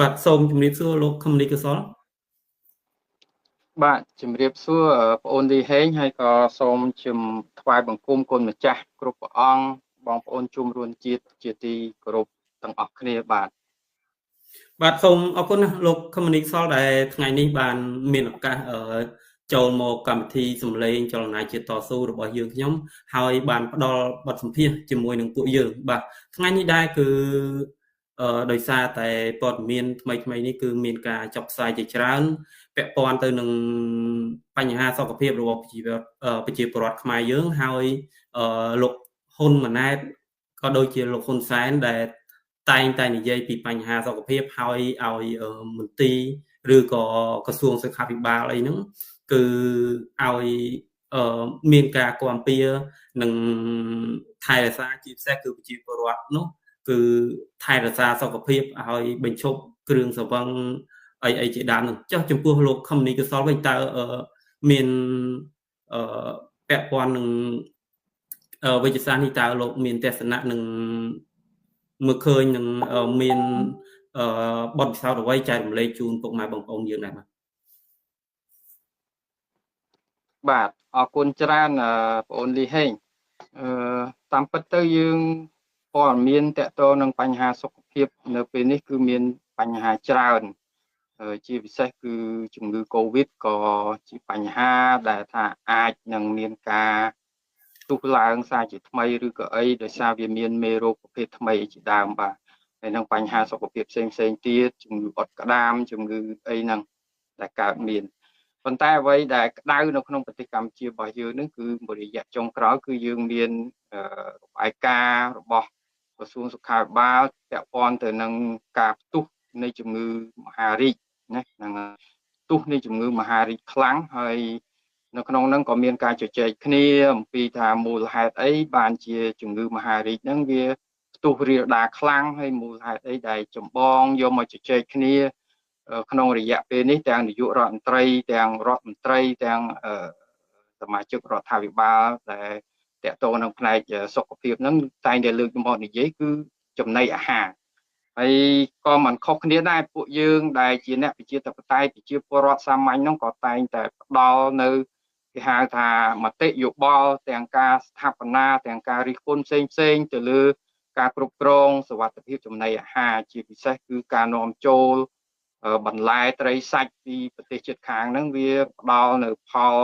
បាទសូមជម្រាបសួរលោកខមនីកសលបាទជំរាបសួរបងអូនលីហេងហើយក៏សូមជម្ថ្វាយបង្គំគុណម្ចាស់គ្រប់ព្រះអង្គបងប្អូនជុំរួមជាតិជាទីគោរពទាំងអស់គ្នាបាទសូមអរគុណណាស់លោកខមនីកសលដែលថ្ងៃនេះបានមានឱកាសចូលមកកម្មវិធីសម្លេងចលនាជាតិតស៊ូរបស់យើងខ្ញុំហើយបានផ្ដល់បទសម្ភាសន៍ជាមួយនឹងពួកយើងបាទថ្ងៃនេះដែរគឺដោយសារតែព័ត៌មានថ្មីនេះគឺមានការចុះផ្សាយជាច្រើនពាក់ព័ន្ធទៅនឹងបញ្ហាសុខភាពរបស់ប្រជាពលរដ្ឋខ្មែរយើងហើយលោកហ៊ុនម៉ាណែតក៏ដូចជាលោកហ៊ុនសែនដែលតែងតែនិយាយពីបញ្ហាសុខភាពហើយឲ្យមន្ទីរឬក៏ក្រសួងសុខាភិបាលអីហ្នឹងគឺឲ្យមានការគាំពៀនិងថែរក្សាជាពិសេសគឺប្រជាពលរដ្ឋនោះគឺថែរក្សាសុខភាពឲ្យបញ្ឈប់គ្រឿងស្រវឹងអីជាដើមនោះចុះចំពោះលោកខមនីកសលវិញតើមានពាក់ព័ន្ធនឹងវិទ្យាសាស្ត្រនេះតើលោកមានទស្សនៈនឹងមើលឃើញនឹងមានបទពិសោធន៍អ្វីចែករំលែកជូនពុកម៉ែបងប្អូនយើងដែរបាទអរគុណច្រើនបងអូនលីហេងតាមពិតទៅយើងព័ត៌មានតកតនឹងបញ្ហាសុខភាពនៅពេលនេះគឺមានបញ្ហាច្រើនជាពិសេសគឺជំងឺ Covid ក៏ជាបញ្ហាដែលថាអាចនឹងមានការទុះឡើងសារជាថ្មីឬក៏អីដោយសារវាមានមេរោគប្រភេទថ្មីជាដើមបាទហើយនឹងបញ្ហាសុខភាពផ្សេងទៀតជំងឺអុតក្តាមជំងឺអីហ្នឹងដែលកើតមានប៉ុន្តែអ្វីដែលក្តៅនៅក្នុងប្រទេសកម្ពុជារបស់យើងនឹងគឺមួយរយៈចុងក្រោយគឺយើងមានរបាយការណ៍របស់ក្រសួងសុខាភិបាលពាក់ព័ន្ធទៅនឹងការផ្ទុះនៃជំងឺមហារីកណាហ្នឹងផ្ទុះនៃជំងឺមហារីកខ្លាំងហើយនៅក្នុងហ្នឹងក៏មានការជជែកគ្នាអំពីថាមូលហេតុអីបានជាជំងឺមហារីកហ្នឹងវាផ្ទុះរាលដាលខ្លាំងហើយមូលហេតុអីដែលចម្បងយកមកជជែកគ្នាក្នុងរយៈពេលនេះទាំងនាយករដ្ឋមន្ត្រីទាំងរដ្ឋមន្ត្រីទាំងសមាជិករដ្ឋាភិបាលដែលតកតងនឹងផ្នែកសុខភាពហ្នឹងតែងតែលើកមកនិយាយគឺចំណីអាហារហើយក៏មិនខុសគ្នាដែរពួកយើងដែលជាអ្នកប្រជាធិបតេយ្យប្រជាពលរដ្ឋសាមញ្ញហ្នឹងក៏តែងតែផ្ដល់នៅគេហៅថាមតិយោបល់ទាំងការស្ថាបនាទាំងការរិះគន់ផ្សេងទៅលើការគ្រប់គ្រងសុវត្ថិភាពចំណីអាហារជាពិសេសគឺការនាំចូលបន្លែត្រីសាច់ពីប្រទេសជិតខាងហ្នឹងវាផ្ដល់នៅផល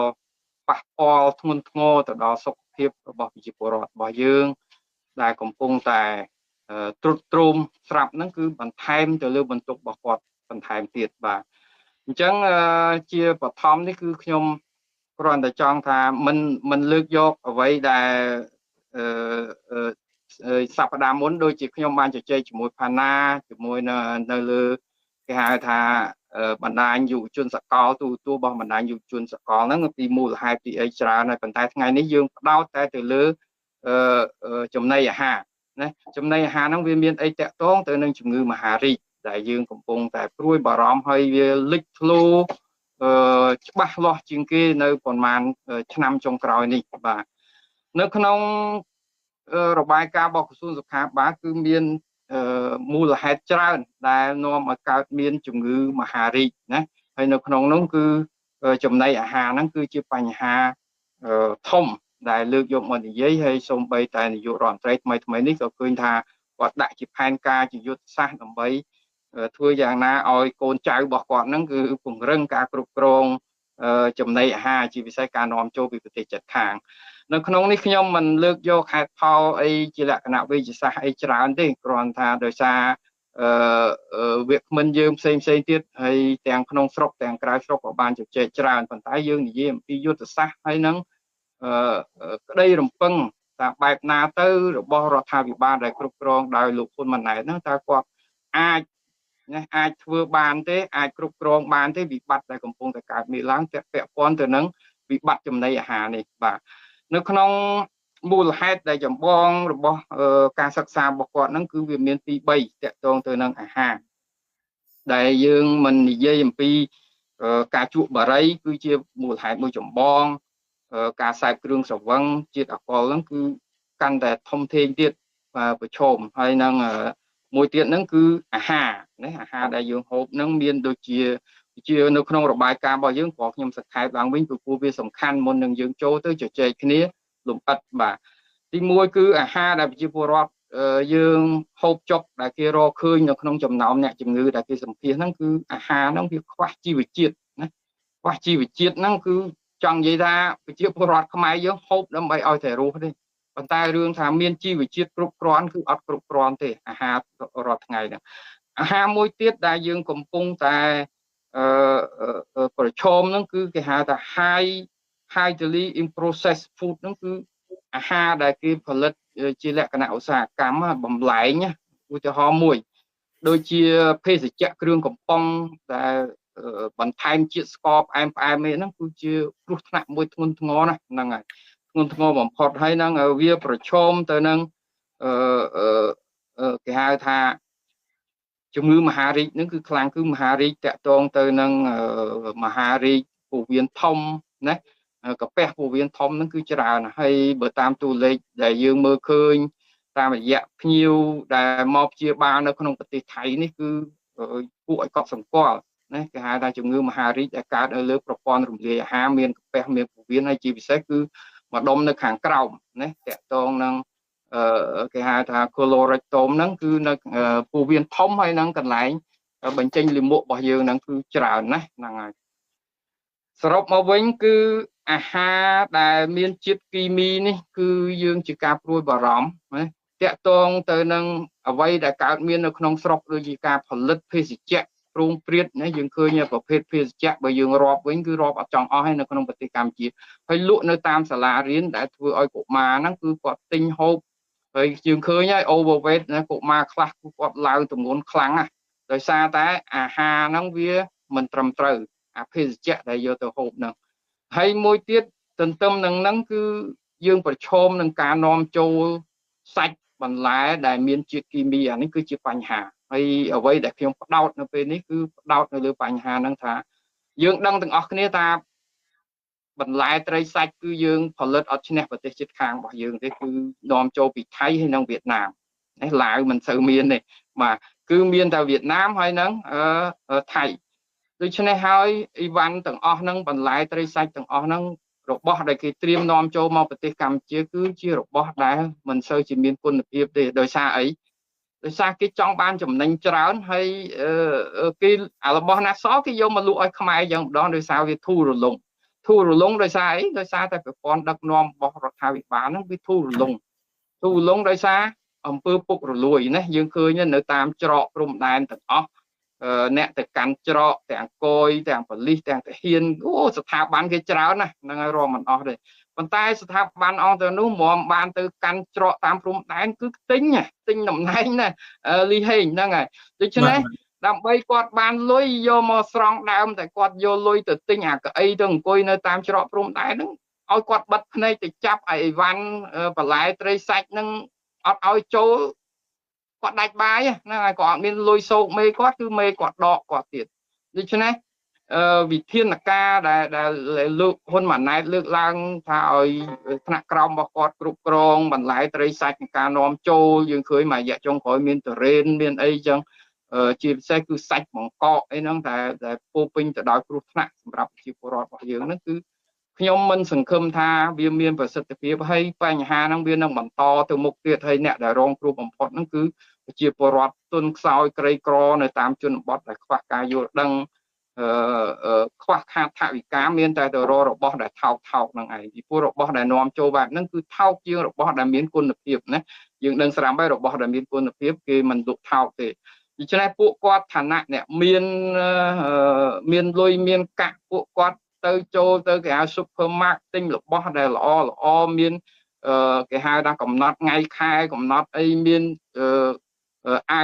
ប៉ះពាល់ធ្ងន់ធ្ងរទៅដល់សុខភាពរបស់ប្រជាពលរដ្ឋរបស់យើងដែលកំពុងតែទ្រុឌទ្រោមស្រាប់ហ្នឹងគឺបន្ថែមទៅលើបន្ទុករបស់គាត់បន្ថែមទៀតបាទអញ្ចឹងជាបឋមនេះគឺខ្ញុំគ្រាន់តែចង់ថាមិនលើកយកអ្វីដែលសប្តាហ៍មុនដូចជាខ្ញុំបានជជែកជាមួយផាណាជាមួយនៅលើគេហៅថាបណ្ដាញយុវជនសកលទូរបស់បណ្ដាញយុវជនសកលហ្នឹងពីមូលហេតុពីអីច្រើនហើយប៉ុន្តែថ្ងៃនេះយើងផ្ដោតតែទៅលើចំណីអាហារណាចំណីអាហារហ្នឹងវាមានអីតាក់ទងទៅនឹងជំងឺមហារីកដែលយើងកំពុងតែព្រួយបារម្ភហើយវាលេចធ្លោច្បាស់លាស់ជាងគេនៅប្រហែលឆ្នាំចុងក្រោយនេះបាទនៅក្នុងរបាយការណ៍របស់ក្រសួងសុខាភិបាលគឺមានមូលហេតុច្រើនដែលនាំឲ្យកើតមានជំងឺមហារីកណាហើយនៅក្នុងនោះគឺចំណីអាហារហ្នឹងគឺជាបញ្ហាធំដែលលើកយកមកនិយាយហើយសូម្បីតែនាយករដ្ឋមន្ត្រីថ្មីនេះក៏ឃើញថាគាត់ដាក់ជាផែនការជាយុទ្ធសាស្ត្រដើម្បីធ្វើយ៉ាងណាឲ្យកូនចៅរបស់គាត់ហ្នឹងគឺពង្រឹងការគ្រប់គ្រងចំណីអាហារជាពិសេសការនាំចូលពីប្រទេសជិតខាងនៅក្នុងនេះខ្ញុំមិនលើកយកហេតុផលអីជាលក្ខណៈវិទ្យាសាស្ត្រអីច្រើនទេគ្រាន់ថាដោយសារវាគ្មិនយើងផ្សេងទៀតហើយទាំងក្នុងស្រុកទាំងក្រៅស្រុកក៏បានជជែកច្រើនប៉ុន្តែយើងនិយាយអំពីយុទ្ធសាស្ត្រហើយនឹងក្តីរំពឹងតាមបែបណាទៅរបស់រដ្ឋាភិបាលដែលគ្រប់គ្រងដោយលោកហ៊ុនម៉ាណែតហ្នឹងតើគាត់អាចធ្វើបានទេអាចគ្រប់គ្រងបានទេវិបត្តិដែលកំពុងតែកើតមានឡើងពាក់ព័ន្ធទៅនឹងវិបត្តិចំណីអាហារនេះបាទនៅក្នុងមូលហេតុដែលចម្បងរបស់ការសិក្សារបស់គាត់ហ្នឹងគឺវាមាន2 3តាក់ទងទៅនឹងអាហារដែលយើងមិននិយាយអំពីការជក់បារីគឺជាមូលហេតុមួយចម្បងការសែបគ្រឿងស្រវឹងជាតិអាល់កុលហ្នឹងគឺកាន់តែធំធេងទៀតប្រឈមហើយនឹង មួយទៀតហ្នឹងគឺអាហារណាអាហារដែលយើងហូបហ្នឹងមានដូចជានៅក្នុងរបាយការណ៍របស់យើងព្រោះខ្ញុំសង្ខេបឡើងវិញព្រោះវាសំខាន់មុននឹងយើងចូលទៅជជែកគ្នាលម្អិតបាទទី1គឺអាហារដែលប្រជាពលរដ្ឋយើងហូបចុកដែលគេរកឃើញនៅក្នុងចំណោមអ្នកជំងឺដែលគេសម្ភាសហ្នឹងគឺអាហារហ្នឹងវាខ្វះជីវជាតិណាខ្វះជីវជាតិហ្នឹងគឺចង់និយាយថាប្រជាពលរដ្ឋខ្មែរយើងហូបដើម្បីឲ្យតែរស់ទេប៉ុន្តែរឿងថាមានជីវជាតិគ្រប់គ្រាន់គឺអត់គ្រប់គ្រាន់ទេអាហាររាល់ថ្ងៃហ្នឹងអាហារមួយទៀតដែលយើងកំពុងតែប្រឈមហ្នឹងគឺគេហៅថា highly in processed food ហ្នឹងគឺអាហារដែលគេផលិតជាលក្ខណៈឧស្សាហកម្មបំលែងឧទាហរណ៍មួយដូចជាភេសជ្ជៈគ្រឿងកំប៉ុងដែលបន្ថែមជាតិស្ករផ្អែមហ្នឹងគឺជាគ្រោះថ្នាក់មួយធ្ងន់ធ្ងរណាស់ហ្នឹងហើយធ្ងន់ធ្ងរបំផុតហើយហ្នឹងវាប្រឈមទៅនឹងគេហៅថាជំងឺមហារីកហ្នឹងគឺខ្លាំងគឺមហារីកតាក់ទងទៅនឹងមហារីកពោះវៀនធំណាកាពះពោះវៀនធំហ្នឹងគឺច្រើនហើយបើតាមតួលេខដែលយើងមើលឃើញតាមរយៈភ្ញៀវដែលមកព្យាបាលនៅក្នុងប្រទេសថៃនេះគឺគួរឲ្យកត់សម្គាល់ណាគេហៅថាជំងឺមហារីកដែលកើតនៅលើប្រព័ន្ធរំលាយអាហារមានកាពះមានពោះវៀនហើយជាពិសេសគឺម្ដុំនៅខាងក្រោមណាតាក់ទងនឹងគេហៅថា colorectal ហ្នឹងគឺនៅពោះវៀនធំហើយនឹងកន្លែងបញ្ចេញលាមករបស់យើងហ្នឹងគឺច្រើនណាស់ហ្នឹងហើយសរុបមកវិញគឺអាហារដែលមានជាតិគីមីនេះគឺយើងជាការព្រួយបារម្ភណាតាក់ទងទៅនឹងអ្វីដែលកើតមាននៅក្នុងស្រុកដូចជាការផលិតភេសជ្ជៈព្រោងព្រាតណាយើងឃើញប្រភេទភេសជ្ជៈបើយើងរាប់វិញគឺរាប់អត់ចង់អស់ហើយនៅក្នុងប្រទេសកម្ពុជាហើយលក់នៅតាមសាលារៀនដែលធ្វើឲ្យកុមារហ្នឹងគឺគាត់ទិញហូបហើយយើងឃើញហើយ overweight ណាកុមារខ្លះគឺគាត់ឡើងទម្ងន់ខ្លាំងណាស់ដោយសារតែអាហារហ្នឹងវាមិនត្រឹមត្រូវអាភេសជ្ជៈដែលយកទៅហូបហ្នឹងហើយមួយទៀតទន្ទឹមនឹងហ្នឹងគឺយើងប្រឈមនឹងការនាំចូលសាច់បន្លែដែលមានជាតិគីមីអានេះគឺជាបញ្ហាហើយអ្វីដែលខ្ញុំផ្ដោតនៅពេលនេះគឺផ្ដោតនៅលើបញ្ហាហ្នឹងថាយើងដឹងទាំងអស់គ្នាថាបន្លែត្រីសាច់គឺយើងផលិតអត់ឈ្នះប្រទេសជិតខាងរបស់យើងទេគឺនាំចូលពីថៃហើយនិងវៀតណាមនេះឡាវមិនសូវមានទេបាទគឺមានតែវៀតណាមហើយនិងថៃដូច្នេះហើយអីវ៉ាន់ទាំងអស់ហ្នឹងបន្លែត្រីសាច់ទាំងអស់ហ្នឹងរបស់ដែលគេត្រៀមនាំចូលមកប្រទេសកម្ពុជាគឺជារបស់ដែលមិនសូវជាមានគុណភាពទេដោយសារអីដោយសារគេចង់បានចំណេញច្រើនហើយគេរបស់ណាសគេយកមកលក់ឲ្យខ្មែរយ៉ាងម្ដងដោយសារវាធូររលុងដោយសារអីដោយសារតែប្រព័ន្ធដឹកនាំរបស់រដ្ឋាភិបាលហ្នឹងវាធូររលុងដោយសារអំពើពុករលួយណាយើងឃើញនៅតាមច្រកព្រំដែនទាំងអស់អ្នកទៅកាន់ច្រកទាំងកយទាំងប៉ូលីសទាំងទាហានអូស្ថាប័នគេច្រើនណាស់ហ្នឹងហើយរួមមិនអស់ទេប៉ុន្តែស្ថាប័នអង្គទៅនោះមកបានទៅកាន់ច្រកតាមព្រំដែនគឺទិញតំណែងណាលីហេងហ្នឹងហើយដូច្នេះដើម្បីគាត់បានលុយយកមកស្រង់ដើមតែគាត់យកលុយទៅទិញអាកៅអីទៅអង្គុយនៅតាមច្រកព្រំដែនហ្នឹងឲ្យគាត់បិទភ្នែកទៅចាប់អីវ៉ាន់បន្លែត្រីសាច់ហ្នឹងអត់ឲ្យចូលគាត់ដាច់បាយហ្នឹងហើយគាត់អត់មានលុយសោកមេគាត់គឺមេគាត់ដកគាត់ទៀតដូច្នេះវិធានការដែលលោកហ៊ុនម៉ាណែតលើកឡើងថាឲ្យថ្នាក់ក្រោមរបស់គាត់គ្រប់គ្រងបន្លែត្រីសាច់ការនាំចូលយើងឃើញមួយរយៈចុងក្រោយមានតរ៉េនមានអីចឹងជាពិសេសគឺសាច់បង្កកអីហ្នឹងតែពោពេញទៅដោយគ្រោះថ្នាក់សម្រាប់ប្រជាពលរដ្ឋរបស់យើងហ្នឹងគឺខ្ញុំមិនសង្ឃឹមថាវាមានប្រសិទ្ធភាពហើយបញ្ហាហ្នឹងវានឹងបន្តទៅមុខទៀតហើយអ្នកដែលរងគ្រោះបំផុតហ្នឹងគឺប្រជាពលរដ្ឋទុនខ្សោយក្រីក្រនៅតាមជនបទដែលខ្វះការយល់ដឹងខ្វះខាតថវិកាមានតែទៅរករបស់ដែលថោកហ្នឹងឯងពីព្រោះរបស់ដែលនាំចូលបែបហ្នឹងគឺថោកជាងរបស់ដែលមានគុណភាពណាយើងដឹងស្រាប់ហើយរបស់ដែលមានគុណភាពគេមិនលក់ថោកទេដូច្នេះពួកគាត់ឋានៈអ្នកមានលុយមានកាក់ពួកគាត់ទៅចូលទៅគេហៅ supermarket ទិញរបស់ដែលល្អមានគេហៅថាកំណត់ថ្ងៃខែកំណត់អីមាន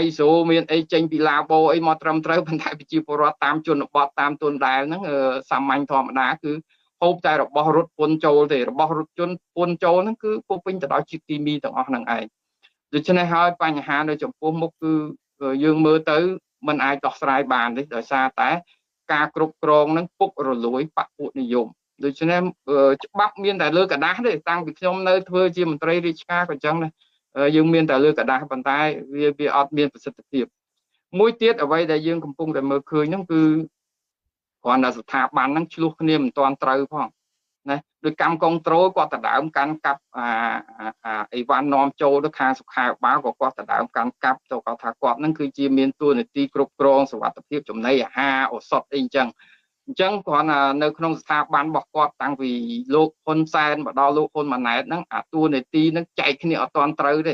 ISO មានអីចេញពីឡាបូអីមកត្រឹមត្រូវប៉ុន្តែប្រជាពលរដ្ឋតាមជនបទតាមទុនដែលហ្នឹងសាមញ្ញធម្មតាគឺហូបតែរបស់រត់ពន្ធចូលទេរបស់រត់ជនពន្ធចូលហ្នឹងគឺពោពេញទៅដោយជាតិគីមីទាំងអស់ហ្នឹងឯងដូច្នេះហើយបញ្ហានៅចំពោះមុខគឺយើងមើលទៅมันអាចដោះស្រាយបានទេដោយសារតែការគ្រប់គ្រងហ្នឹងពុករលួយបពុនិយមដូច្នេះច្បាប់មានតែលើกระดาษទេតាំងពីខ្ញុំនៅធ្វើជាមន្ត្រីរាជការក៏ចឹងដែរ យើងមានតែលើกระดาษប៉ុន្តែវាអត់មានប្រសិទ្ធភាពមួយទៀតអ្វីដែលយើងកំពុងតែមើលឃើញហ្នឹងគឺគ្រាន់តែស្ថាប័នហ្នឹងឆ្លោះគ្នាមិនទាន់ត្រូវផងណាដោយកម្មគងត្រូលគាត់ដដើមកាន់កាប់អីវ៉ាន់នាំចូលទៅខាងសុខាភិបាលក៏គាត់ដដើមកាន់កាប់ទៅគាត់ថាគាត់ហ្នឹងគឺជាមានតួនាទីគ្រប់គ្រងសុវត្ថិភាពចំណីអាហារឱសថអីអញ្ចឹងគ្រាន់តែនៅក្នុងស្ថាប័នរបស់គាត់តាំងពីលោកហ៊ុនសែនមកដល់លោកហ៊ុនម៉ាណែតហ្នឹងអាតួនាទីហ្នឹងចែកគ្នាអត់ទាន់ត្រូវទេ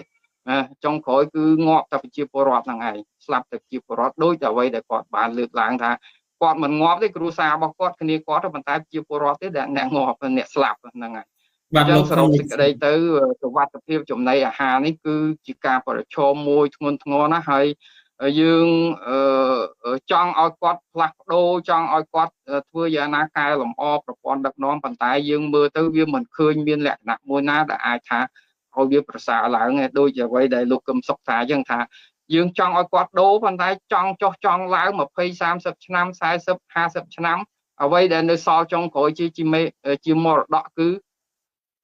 ចុងក្រោយគឺងាប់តែប្រជាពលរដ្ឋហ្នឹងឯងស្លាប់តែប្រជាពលរដ្ឋដូចតែអ្វីដែលគាត់បានលើកឡើងថាគាត់មិនងាប់ទេគ្រួសាររបស់គាត់គ្នាគាត់ប៉ុន្តែជាពលរដ្ឋទេដែលអ្នកងាប់អ្នកស្លាប់ហ្នឹងហើយបាទលោកសរុបសេចក្តីទៅសុវត្ថិភាពចំណីអាហារនេះគឺជាការប្រឈមមួយធ្ងន់ធ្ងរណាស់ហើយយើងចង់ឲ្យគាត់ផ្លាស់ប្ដូរចង់ឲ្យគាត់ធ្វើយ៉ាងណាកែលម្អប្រព័ន្ធដឹកនាំប៉ុន្តែយើងមើលទៅវាមិនឃើញមានលក្ខណៈមួយណាដែលអាចថាឲ្យវាប្រសើរឡើងដូចអ្វីដែលលោកកឹមសុខថាអញ្ចឹងថាយើងចង់ឲ្យគាត់ដូរប៉ុន្តែចង់ចុះចង់ឡើង20 30ឆ្នាំ40 50ឆ្នាំអ្វីដែលនៅសល់ចុងក្រោយជាមរតកគឺ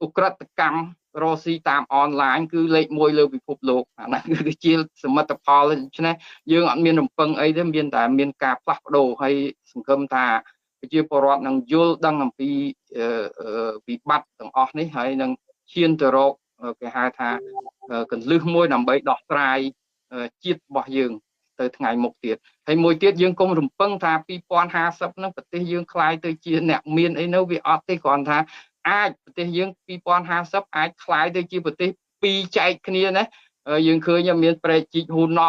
ឧក្រិដ្ឋកម្មរស់ស៊ីតាមអនឡាញគឺលេខ1លើពិភពលោកអាហ្នឹងគឺជាសមិទ្ធផលដូច្នេះយើងអត់មានរំពឹងអីទេមានតែមានការផ្លាស់ប្ដូរហើយសង្ឃឹមថាប្រជាពលរដ្ឋនឹងយល់ដឹងអំពីវិបត្តិទាំងអស់នេះហើយនឹងឈានទៅរកគេហៅថាកន្លឹះមួយដើម្បីដោះស្រាយជាតិរបស់យើងទៅថ្ងៃមុខទៀតហើយមួយទៀតយើងកុំរំពឹងថា2050ហ្នឹងប្រទេសយើងคล้ายទៅជាអ្នកមានអីនៅវាអត់ទេគ្រាន់ថាអាចប្រទេសយើង2050អាចคล้ายទៅជាប្រទេសពីរចែកគ្នាណាយើងឃើញមានប្រេជីកហ៊ូណន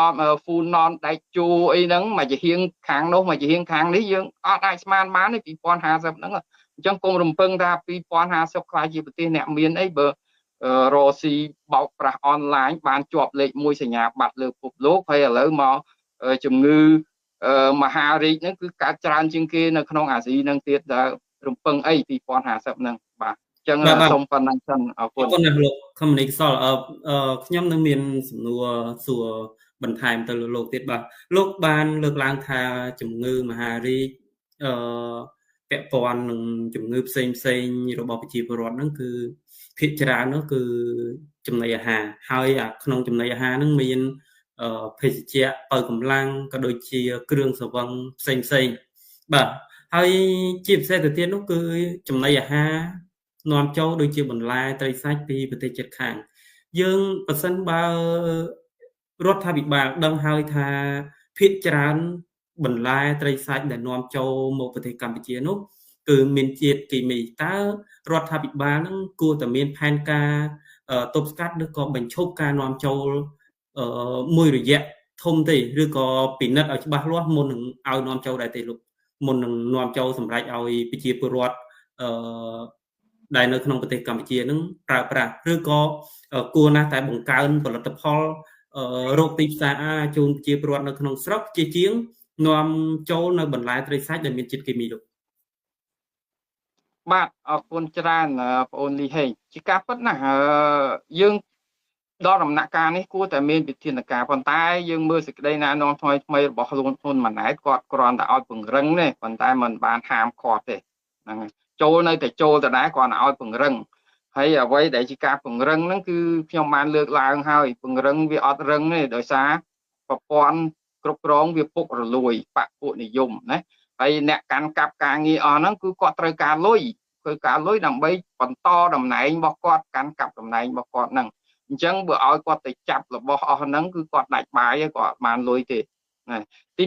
ហ្វូណនដែកជូអីហ្នឹងមកជាហៀងខាងនោះមកជាហៀងខាងនេះយើងអត់អាចស្មានបានទេ2050ហ្នឹងអញ្ចឹងកុំរំពឹងថា2050คล้ายជាប្រទេសអ្នកមានអីបើរស់ស៊ីបោកប្រាស់អនឡាញបានជាប់លេខ1សញ្ញាបត្រលើពិភពលោកហើយឥឡូវមកជំងឺមហារីកហ្នឹងគឺកើតច្រើនជាងគេនៅក្នុងអាស៊ីហ្នឹងទៀតដែលរំពឹងអី2050ហ្នឹងបាទអញ្ចឹងសូមប៉ុណ្ណឹងសិនអរគុណលោកខមនីសលខ្ញុំនឹងមានសំណួរសួរបន្ថែមទៅលោកទៀតបាទលោកបានលើកឡើងថាជំងឺមហារីកពាក់ព័ន្ធនឹងជំងឺផ្សេងរបស់ប្រជាពលរដ្ឋហ្នឹងគឺភាគច្រើននោះគឺចំណីអាហារហើយក្នុងចំណីអាហារហ្នឹងមានភេសជ្ជៈបើកម្លាំងក៏ដូចជាគ្រឿងស្រវឹងផ្សេងបាទហើយជាពិសេសទៅទៀតនោះគឺចំណីអាហារនាំចូលដូចជាបន្លែត្រីសាច់ពីប្រទេសជិតខាងយើងប្រសិនបើរដ្ឋាភិបាលដឹងហើយថាភាគច្រើនបន្លែត្រីសាច់ដែលនាំចូលមកប្រទេសកម្ពុជានោះគឺមានជាតិគីមីតើរដ្ឋាភិបាលនឹងគួរតែមានផែនការទប់ស្កាត់ឬក៏បញ្ឈប់ការនាំចូលមួយរយៈធំទេឬក៏ពិនិត្យឲ្យច្បាស់លាស់មុននឹងឲ្យនាំចូលដែរទេលោកមុននឹងនាំចូលសម្រាប់ឲ្យប្រជាពលរដ្ឋដែលនៅក្នុងប្រទេសកម្ពុជានឹងប្រើប្រាស់ឬក៏គួរណាស់តែបង្កើនផលិតផលរកទីផ្សារជូនប្រជាពលរដ្ឋនៅក្នុងស្រុកជាងនាំចូលនៅបន្លែត្រីសាច់ដែលមានជាតិគីមីលោកបាទអរគុណច្រើនបងអូនលីហេងជាការពិតណាស់យើងដល់ដំណាក់កាលនេះគួរតែមានវិធានការប៉ុន្តែយើងមើលសេចក្តីណែនាំថ្មីរបស់លោកហ៊ុនម៉ាណែតគាត់គ្រាន់តែឲ្យពង្រឹងទេប៉ុន្តែមិនបានហាមឃាត់ទេហ្នឹងហើយចូលនៅតែចូលដដែលគ្រាន់តែឲ្យពង្រឹងហើយអ្វីដែលជាការពង្រឹងហ្នឹងគឺខ្ញុំបានលើកឡើងហើយពង្រឹងវាអត់រឹងទេដោយសារប្រព័ន្ធគ្រប់គ្រងវាពុករលួយបកពួកនិយមណាហើយអ្នកកាន់កាប់ការងារអស់ហ្នឹងគឺគាត់ត្រូវការលុយដើម្បីបន្តតំណែងរបស់គាត់កាន់កាប់តំណែងរបស់គាត់ហ្នឹងអញ្ចឹងបើឲ្យគាត់ទៅចាប់របស់អស់ហ្នឹងគឺគាត់ដាច់បាយហើយគាត់អត់បានលុយទេទី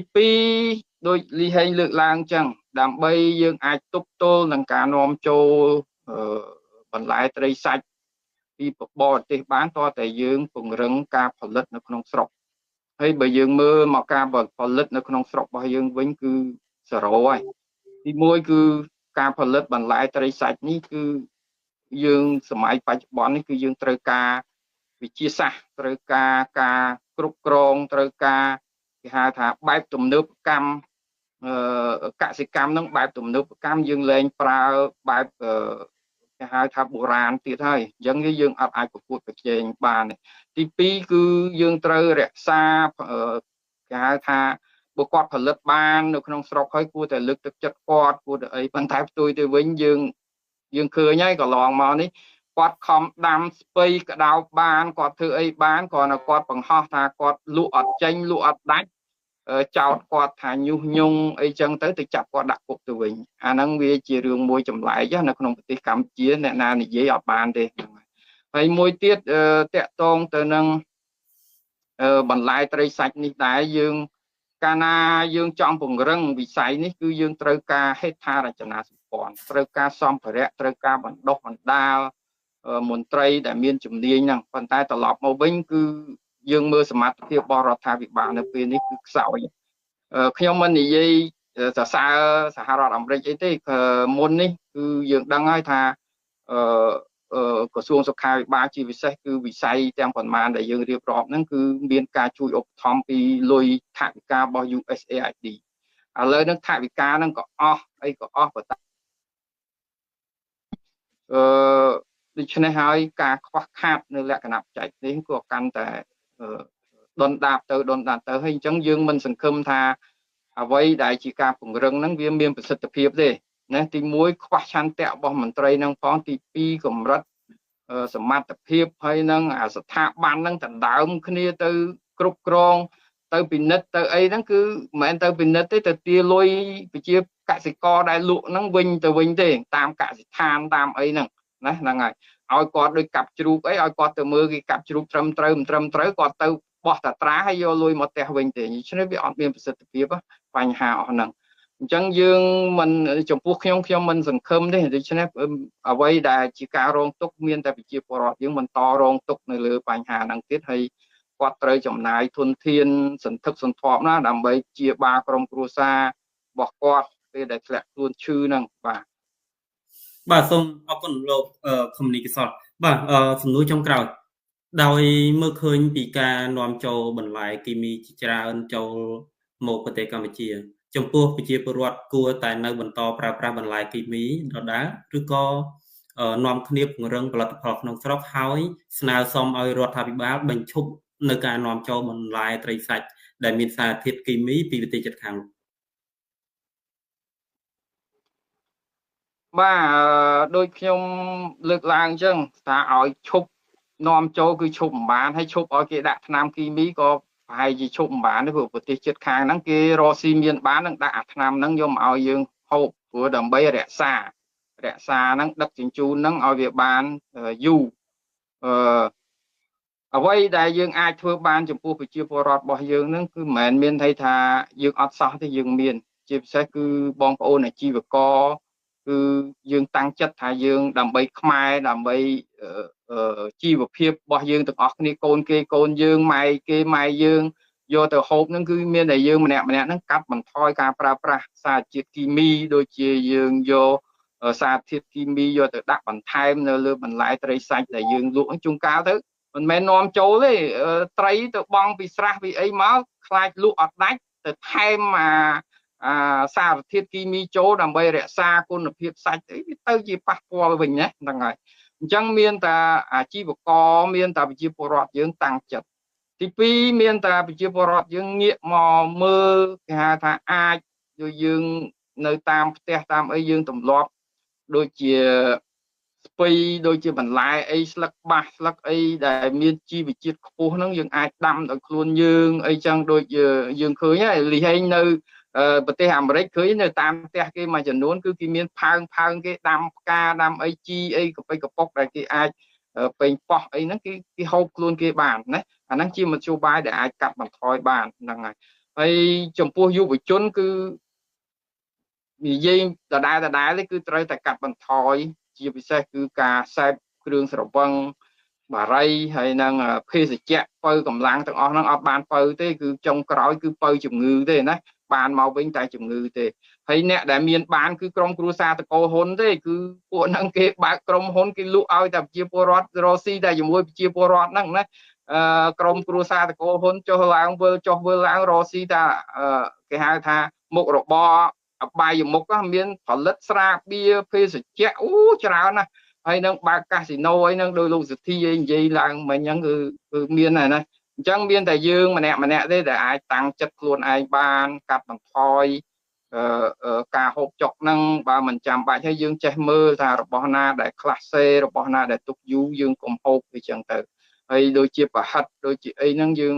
2ដូចលីហេងលើកឡើងអញ្ចឹងដើម្បីយើងអាចទប់ទល់នឹងការនាំចូលបន្លែត្រីសាច់ពីបរទេសបានតើតែយើងពង្រឹងការផលិតនៅក្នុងស្រុកហើយបើយើងមើលមកការផលិតនៅក្នុងស្រុករបស់យើងវិញគឺ0ហើយទី1គឺការផលិតបន្លែត្រីសាច់នេះគឺយើងសម័យបច្ចុប្បន្ននេះគឺយើងត្រូវការវិទ្យាសាស្ត្រត្រូវការគ្រប់គ្រងត្រូវការគេហៅថាបែបទំនើបកម្មកសិកម្មនឹងបែបទំនើបកម្មយើងលែងប្រើបែបគេហៅថាបុរាណទៀតហើយអញ្ចឹងយើងអត់អាចប្រកួតប្រជែងបានទី2គឺយើងត្រូវរក្សាគេហៅថាបើគាត់ផលិតបាននៅក្នុងស្រុកហើយគួរតែលើកទឹកចិត្តគាត់គួរតែអីប៉ុន្តែផ្ទុយទៅវិញយើងឃើញហើយកន្លងមកនេះ គាត់ខំដាំស្ពៃក្តោបបានគាត់ធ្វើអីបានគាត់នៅគាត់បង្ហោះថាគាត់លក់អត់ចេញលក់អត់ដាច់ចោតគាត់ថាញុះញង់អីចឹងទៅចាប់គាត់ដាក់គុកទៅវិញអាហ្នឹងវាជារឿងមួយចម្លែកនៅក្នុងប្រទេសកម្ពុជាអ្នកណានិយាយអត់បានទេហើយមួយទៀតតកតងទៅនឹងបន្លែត្រីសាច់នេះដែរយើងកាលណាយើងចង់ពង្រឹងវិស័យនេះគឺយើងត្រូវការហេដ្ឋារចនាសម្ព័ន្ធត្រូវការសម្ភារៈត្រូវការបណ្ដុះបណ្ដាលមន្ត្រីដែលមានជំនាញហ្នឹងប៉ុន្តែត្រឡប់មកវិញគឺយើងមើលសមត្ថភាពរបស់រដ្ឋាភិបាលនៅពេលនេះគឺខ្សោយខ្ញុំមិននិយាយសរសើរសហរដ្ឋអាមេរិកអីទេមុននេះគឺយើងដឹងហើយថាក្រសួងសុខាភិបាលជាពិសេសគឺវិស័យទាំងប៉ុន្មានដែលយើងរៀបរាប់ហ្នឹងគឺមានការជួយឧបត្ថម្ភពីលុយថវិការបស់ USAID ឥឡូវហ្នឹងថវិកាហ្នឹងក៏អស់អីក៏អស់ប៉ុន្តែដូច្នេះហើយការខ្វះខាតនៅលក្ខណៈបច្ចេកទេសក៏កាន់តែដុនដាបទៅហើយអញ្ចឹងយើងមិនសង្ឃឹមថាអ្វីដែលជាការពង្រឹងហ្នឹងវាមានប្រសិទ្ធភាពទេណាទី1ខ្វះឆន្ទៈរបស់មន្ត្រីនឹងផងទី2កម្រិតសមត្ថភាពហើយនឹងស្ថាប័នហ្នឹងដណ្ដើមគ្នាទៅគ្រប់គ្រងទៅពិនិត្យទៅអីហ្នឹងគឺមិនមែនទៅពិនិត្យទេទៅទាលុយប្រជាកសិករដែលលក់ហ្នឹងវិញទៅវិញទេតាមកសិដ្ឋានតាមអីហ្នឹងណាហ្នឹងហើយឲ្យគាត់ដូចកាប់ជ្រូកអីឲ្យគាត់ទៅមើលគេកាប់ជ្រូកត្រឹមត្រូវមិនត្រឹមត្រូវគាត់ទៅបោះតាត្រាហើយយកលុយមកផ្ទះវិញទេដូច្នេះវាអត់មានប្រសិទ្ធភាពបញ្ហាអស់ហ្នឹងអញ្ចឹងយើងមិនចំពោះខ្ញុំមិនសង្ឃឹមទេដូច្នេះអ្វីដែលជាការរងទុក្ខមានតែប្រជាពលរដ្ឋយើងបន្តរងទុក្ខនៅលើបញ្ហាហ្នឹងទៀតហើយគាត់ត្រូវចំណាយធនធានសន្ធឹកសន្ធាប់ណាដើម្បីជាបាលក្រុមគ្រួសាររបស់គាត់ពេលដែលធ្លាក់ខ្លួនឈឺហ្នឹងបាទសូមអរគុណលោកខមនីកសលបាទសំណួរចុងក្រោយដោយមើលឃើញពីការនាំចូលបន្លែគីមីជាច្រើនចូលមកប្រទេសកម្ពុជាចំពោះប្រជាពលរដ្ឋគួរតែនៅបន្តប្រើប្រាស់បន្លែគីមីដដែលឬក៏នាំគ្នាពង្រឹងផលិតផលក្នុងស្រុកហើយស្នើសុំឲ្យរដ្ឋាភិបាលបញ្ឈប់នៅការនាំចូលបន្លែត្រីសាច់ដែលមានសារធាតុគីមីពីប្រទេសជិតខាងបាទដូចខ្ញុំលើកឡើងអញ្ចឹងថាឲ្យឈប់នាំចូលគឺឈប់មិនបានហើយឈប់ឲ្យគេដាក់ថ្នាំគីមីក៏ប្រហែលជាឈប់មិនបានទេព្រោះប្រទេសជិតខាងហ្នឹងគេរកស៊ីមានបាននឹងដាក់អាថ្នាំហ្នឹងយកមកឲ្យយើងហូបព្រោះដើម្បីរក្សាហ្នឹងដឹកជញ្ជូនហ្នឹងឲ្យវាបានយូរអ្វីដែលយើងអាចធ្វើបានចំពោះប្រជាពលរដ្ឋរបស់យើងហ្នឹងគឺមិនមែនមានន័យថាយើងអត់សោះទេយើងមានជាពិសេសគឺបងប្អូនអាជីវករគឺយើងតាំងចិត្តថាយើងដើម្បីខ្មែរដើម្បីជីវភាពរបស់យើងទាំងអស់គ្នាកូនគេកូនយើងម៉ែគេម៉ែយើងយកទៅហូបហ្នឹងគឺមានតែយើងម្នាក់ហ្នឹងកាត់បន្ថយការប្រើប្រាស់សារជាតិគីមីដូចជាយើងយកសារធាតុគីមីយកទៅដាក់បន្ថែមនៅលើបន្លែត្រីសាច់ដែលយើងលក់ជួនកាលទៅមិនមែននាំចូលទេត្រីទៅបងពីស្រះពីអីមកខ្លាចលក់អត់ដាច់ទៅថែមសារធាតុគីមីចូលដើម្បីរក្សាគុណភាពសាច់ទៅជាប៉ះពាល់វិញណាហ្នឹងហើយអញ្ចឹងមានតែអាជីវករមានតែប្រជាពលរដ្ឋយើងតាំងចិត្តទី2មានតែប្រជាពលរដ្ឋយើងងាកមកមើលគេហៅថាអាចយើងនៅតាមផ្ទះតាមអីយើងទម្លាប់ដូចជាស្ពៃដូចជាបន្លែអីស្លឹកបាសស្លឹកអីដែលមានជីវជាតិខ្ពស់ហ្នឹងយើងអាចដាំដោយខ្លួនយើងអីចឹងដូចយើងឃើញហើយលីហេងនៅប្រទេសអាមេរិកឃើញនៅតាមផ្ទះគេមួយចំនួនគឺគេមានផើងគេដាំផ្កាដាំអីជីអីកប៉ិកប៉ុកដែលគេអាចពេញប៉ោះអីហ្នឹងគេហូបខ្លួនគេបានណាអាហ្នឹងជាមធ្យោបាយដែលអាចកាត់បន្ថយបានហ្នឹងហើយចំពោះយុវជនគឺនិយាយដដែលទេគឺត្រូវតែកាត់បន្ថយជាពិសេសគឺការសេពគ្រឿងស្រវឹងបារីហើយនឹងភេសជ្ជៈបើកម្លាំងទាំងអស់ហ្នឹងអត់បានបើទេគឺចុងក្រោយគឺបើជំងឺទេណាបានមកវិញតែជំងឺទេហើយអ្នកដែលមានបានគឺក្រុមគ្រួសារតកូលហ៊ុនទេគឺពួកហ្នឹងគេបើកក្រុមហ៊ុនគេលក់ឲ្យតែប្រជាពលរដ្ឋរស់ស៊ីតែជាមួយប្រជាពលរដ្ឋហ្នឹងណាក្រុមគ្រួសារតកូលហ៊ុនចុះឡើងវិលឡើងរស់ស៊ីតែគេហៅថាមុខរបរអបាយមុខមានផលិតស្រាបៀរភេសជ្ជៈច្រើនណាស់ហើយនឹងបើកកាស៊ីណូអីហ្នឹងដោយលោកសុធីឯងនិយាយឡើងមិញហ្នឹងគឺមានហើយណាអញ្ចឹងមានតែយើងម្នាក់ទេដែលអាចតាំងចិត្តខ្លួនឯងបានកាត់បន្ថយ ការហូបចុកហ្នឹងបើមិនចាំបាច់ហើយយើងចេះមើលថារបស់ណាដែលខ្លះសេរបស់ណាដែលទុកយូរយើងកុំហូបវាចឹងទៅហើយដូចជាប្រហិតដូចជាអីហ្នឹងយើង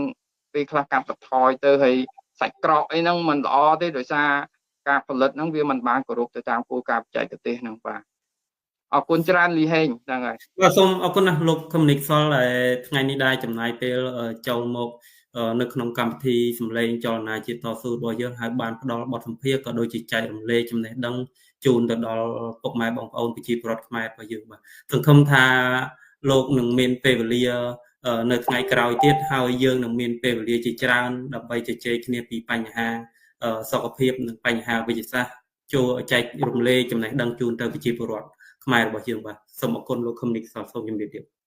ពេលខ្លះកាត់បន្ថយទៅហើយសាច់ក្រកអីហ្នឹងមិនល្អទេដោយសារការផលិតហ្នឹងវាមិនបានគោរពទៅតាមគោលការណ៍បច្ចេកទេសហ្នឹងបាទអរគុណច្រើនលីហេងហ្នឹងហើយបាទសូមអរគុណណាស់លោកខមនិកសលដែលថ្ងៃនេះដែរចំណាយពេលចូលមកនៅក្នុងកម្មវិធីសម្លេងចលនាជាតិតស៊ូរបស់យើងហើយបានផ្ដល់បទសម្ភាសន៍ក៏ដូចជាចែករំលែកចំណេះដឹងជូនទៅដល់ពុកម៉ែបងប្អូនប្រជាពលរដ្ឋខ្មែររបស់យើងបាទសង្ឃឹមថាលោកនឹងមានពេលវេលានៅថ្ងៃក្រោយទៀតហើយយើងនឹងមានពេលវេលាជាច្រើនដើម្បីជជែកគ្នាពីបញ្ហាសុខភាពនិងបញ្ហាវិទ្យាសាស្ត្រចូលចែករំលែកចំណេះដឹងជូនទៅប្រជាពលរដ្ឋខ្មែររបស់យើងបាទសូមអរគុណលោកខមនិកសលសូមជម្រាបលា